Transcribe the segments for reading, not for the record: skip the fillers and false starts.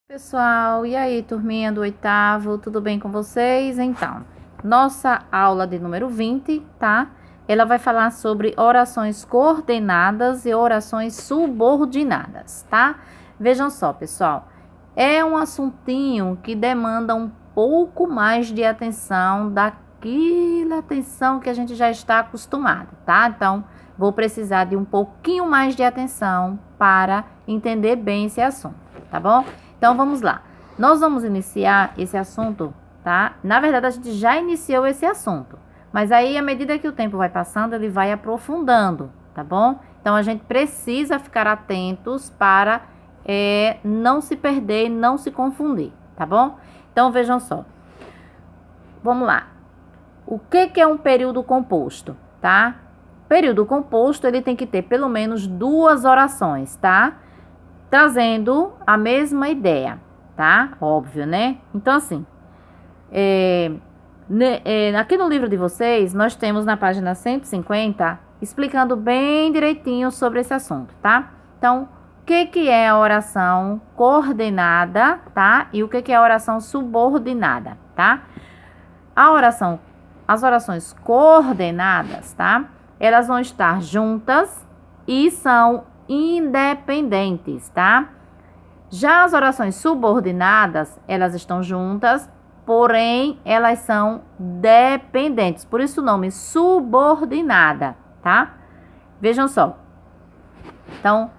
Pessoal, e aí, turminha do oitavo, tudo bem com vocês? Então, nossa aula de número 20, tá? Ela vai falar sobre orações coordenadas e orações subordinadas, tá? Vejam só, pessoal, é um assuntinho que demanda um pouco mais de atenção daquela atenção que a gente já está acostumado, tá? Então, vou precisar de um pouquinho mais de atenção para entender bem esse assunto, tá bom? Então, vamos lá. Nós vamos iniciar esse assunto, tá? Na verdade, a gente já iniciou esse assunto. Mas aí, à medida que o tempo vai passando, ele vai aprofundando, tá bom? Então, a gente precisa ficar atentos para não se perder e não se confundir, tá bom? Então, vejam só. Vamos lá. O que é um período composto, tá? Período composto, ele tem que ter pelo menos 2 orações, tá? Trazendo a mesma ideia, tá? Óbvio, né? Então, assim, aqui no livro de vocês, nós temos na página 150, explicando bem direitinho sobre esse assunto, tá? Então, o que é a oração coordenada, tá? E o que é a oração subordinada, tá? As orações coordenadas, tá? Elas vão estar juntas e são independentes, tá? Já as orações subordinadas, elas estão juntas, porém elas são dependentes. Por isso o nome subordinada, tá? Vejam só. Então,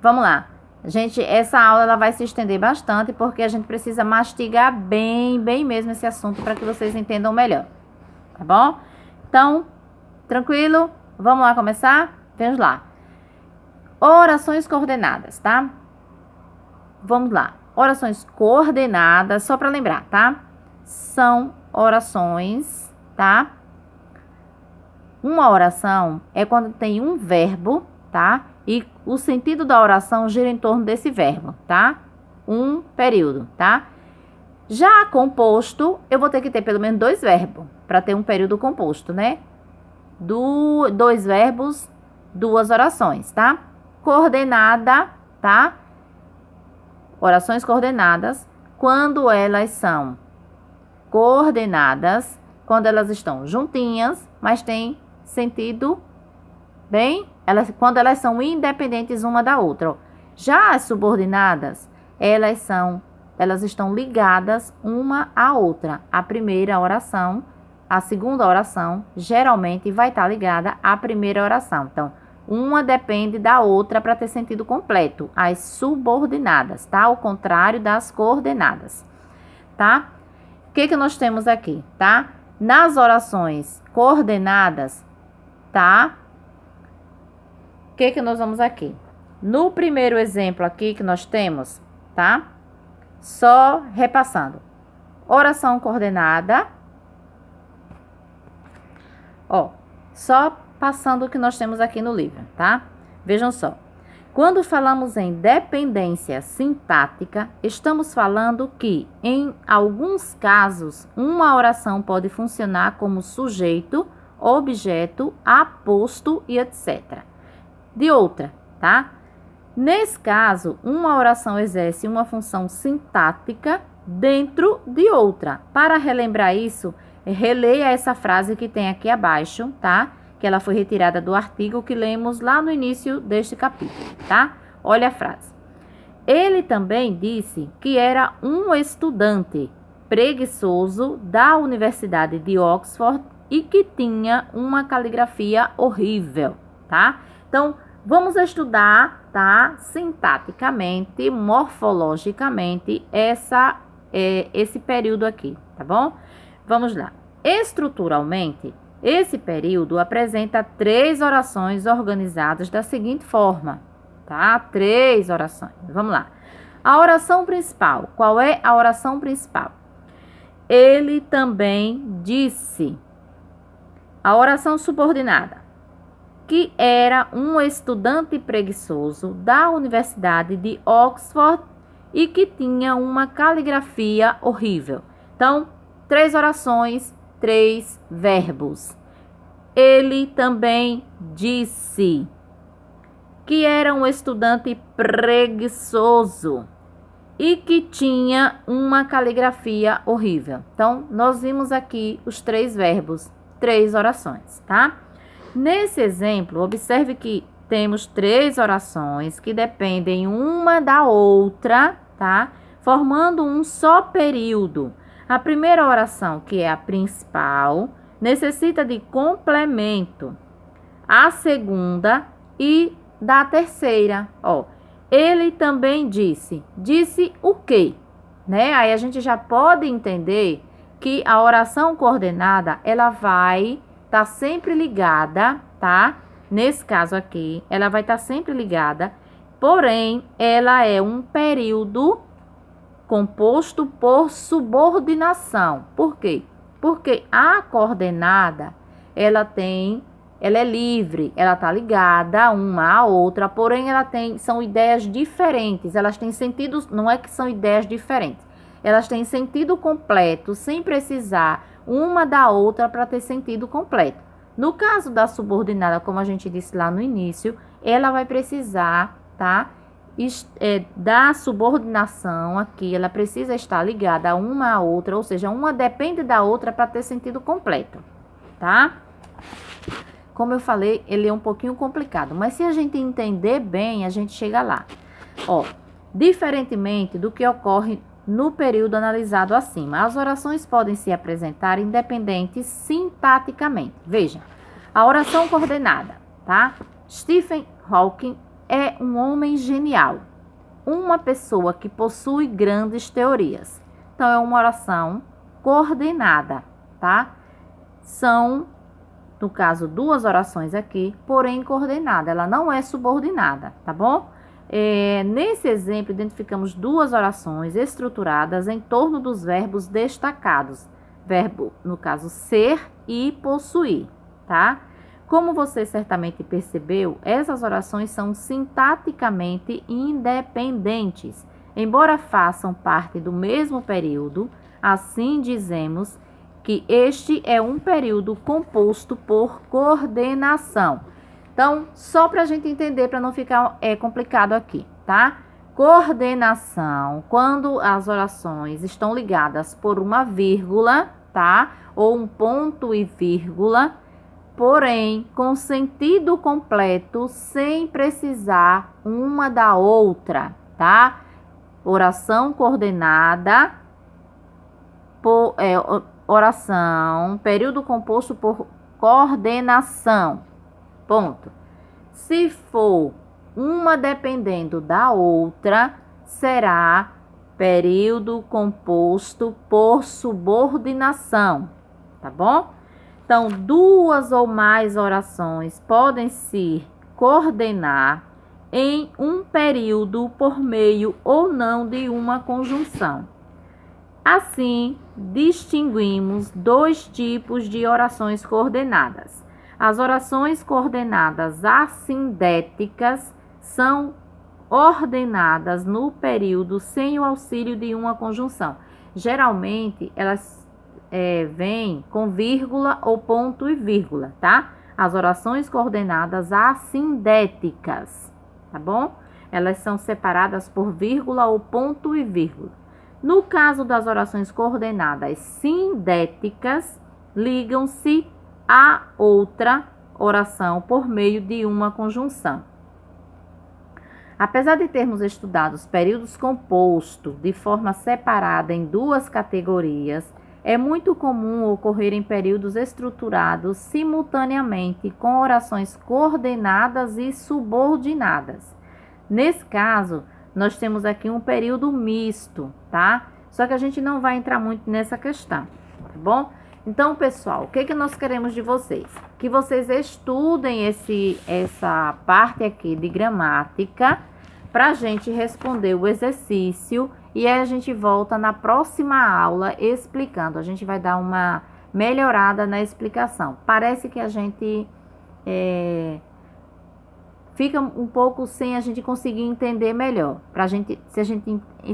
vamos lá. Gente, essa aula ela vai se estender bastante porque a gente precisa mastigar bem mesmo esse assunto para que vocês entendam melhor. Tá bom? Então, tranquilo? Vamos lá começar? Vamos lá. Orações coordenadas, tá? Vamos lá. Orações coordenadas, só para lembrar, tá? São orações, tá? Uma oração é quando tem um verbo, tá? E o sentido da oração gira em torno desse verbo, tá? Um período, tá? Já composto, eu vou ter que ter pelo menos 2 verbos para ter um período composto, né? 2 verbos, 2 orações, tá? Coordenada, tá? Orações coordenadas, quando elas são coordenadas, quando elas estão juntinhas, mas têm sentido bem, quando elas são independentes uma da outra. Já as subordinadas, elas estão ligadas uma à outra. A primeira oração, a segunda oração, geralmente vai estar ligada à primeira oração. Então, uma depende da outra para ter sentido completo. As subordinadas, tá? Ao contrário das coordenadas, tá? O que nós temos aqui, tá? Nas orações coordenadas, tá? O que nós vamos aqui? No primeiro exemplo aqui que nós temos, tá? Só repassando. Oração coordenada. Ó, só passando o que nós temos aqui no livro, tá? Vejam só. Quando falamos em dependência sintática, estamos falando que, em alguns casos, uma oração pode funcionar como sujeito, objeto, aposto e etc. De outra, tá? Nesse caso, uma oração exerce uma função sintática dentro de outra. Para relembrar isso, releia essa frase que tem aqui abaixo, tá? Que ela foi retirada do artigo que lemos lá no início deste capítulo, tá? Olha a frase. Ele também disse que era um estudante preguiçoso da Universidade de Oxford e que tinha uma caligrafia horrível, tá? Então, vamos estudar, tá? Sintaticamente, morfologicamente, esse período aqui, tá bom? Vamos lá. Estruturalmente, esse período apresenta 3 orações organizadas da seguinte forma, tá? 3 orações. Vamos lá. A oração principal. Qual é a oração principal? Ele também disse. A oração subordinada. Que era um estudante preguiçoso da Universidade de Oxford e que tinha uma caligrafia horrível. Então, 3 orações, 3 verbos. Ele também disse que era um estudante preguiçoso e que tinha uma caligrafia horrível. Então, nós vimos aqui os 3 verbos, 3 orações, tá? Nesse exemplo, observe que temos 3 orações que dependem uma da outra, tá? Formando um só período. A primeira oração, que é a principal, necessita de complemento. A segunda e da terceira, ó. Ele também disse. Disse o quê? Né? Aí a gente já pode entender que a oração coordenada, ela vai estar sempre ligada, tá? Nesse caso aqui, ela vai estar sempre ligada, porém, ela é um período composto por subordinação. Por quê? Porque a coordenada, ela é livre, ela está ligada uma à outra, porém são ideias diferentes, elas têm sentidos, não é que são ideias diferentes, elas têm sentido completo, sem precisar uma da outra para ter sentido completo. No caso da subordinada, como a gente disse lá no início, ela vai precisar, tá? Da subordinação aqui, ela precisa estar ligada uma à outra, ou seja, uma depende da outra para ter sentido completo, tá? Como eu falei, ele é um pouquinho complicado, mas se a gente entender bem, a gente chega lá. Ó, diferentemente do que ocorre no período analisado acima, as orações podem se apresentar independentes sintaticamente. Veja, a oração coordenada, tá? Stephen Hawking é um homem genial, uma pessoa que possui grandes teorias. Então, é uma oração coordenada, tá? São, no caso, 2 orações aqui, porém coordenada, ela não é subordinada, tá bom? Nesse exemplo, identificamos 2 orações estruturadas em torno dos verbos destacados. Verbo, no caso, ser e possuir, tá? Como você certamente percebeu, essas orações são sintaticamente independentes. Embora façam parte do mesmo período, assim dizemos que este é um período composto por coordenação. Então, só para a gente entender, para não ficar complicado aqui, tá? Coordenação, quando as orações estão ligadas por uma vírgula, tá? Ou um ponto e vírgula, porém, com sentido completo, sem precisar uma da outra, tá? Oração coordenada, oração, período composto por coordenação. Ponto. Se for uma dependendo da outra, será período composto por subordinação, tá bom? Então, 2 ou mais orações podem se coordenar em um período por meio ou não de uma conjunção. Assim, distinguimos 2 tipos de orações coordenadas. As orações coordenadas assindéticas são ordenadas no período sem o auxílio de uma conjunção. Geralmente, elas vêm com vírgula ou ponto e vírgula, tá? As orações coordenadas assindéticas, tá bom? Elas são separadas por vírgula ou ponto e vírgula. No caso das orações coordenadas sindéticas, ligam-se a outra oração por meio de uma conjunção. Apesar de termos estudado os períodos compostos de forma separada em 2 categorias, é muito comum ocorrerem períodos estruturados simultaneamente com orações coordenadas e subordinadas. Nesse caso, nós temos aqui um período misto, tá? Só que a gente não vai entrar muito nessa questão, tá bom? Então, pessoal, o que nós queremos de vocês? Que vocês estudem essa parte aqui de gramática para a gente responder o exercício e aí a gente volta na próxima aula explicando. A gente vai dar uma melhorada na explicação. Parece que a gente fica um pouco sem a gente conseguir entender melhor,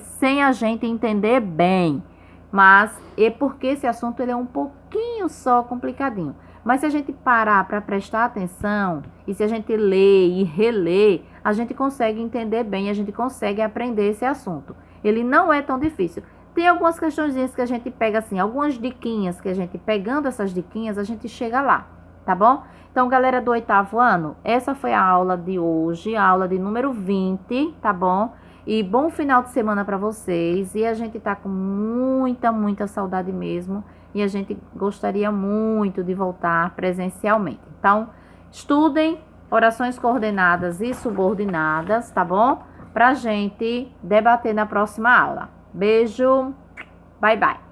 sem a gente entender bem. Mas é porque esse assunto ele é um pouquinho só complicadinho. Mas se a gente parar para prestar atenção e se a gente ler e reler, a gente consegue entender bem, a gente consegue aprender esse assunto. Ele não é tão difícil. Tem algumas questõezinhas que a gente pega assim, algumas diquinhas que a gente, pegando essas diquinhas, a gente chega lá, tá bom? Então, galera do 8º ano, essa foi a aula de hoje, a aula de número 20, tá bom? E bom final de semana para vocês. E a gente tá com muita saudade mesmo. E a gente gostaria muito de voltar presencialmente. Então, estudem orações coordenadas e subordinadas, tá bom? Pra gente debater na próxima aula. Beijo, bye bye.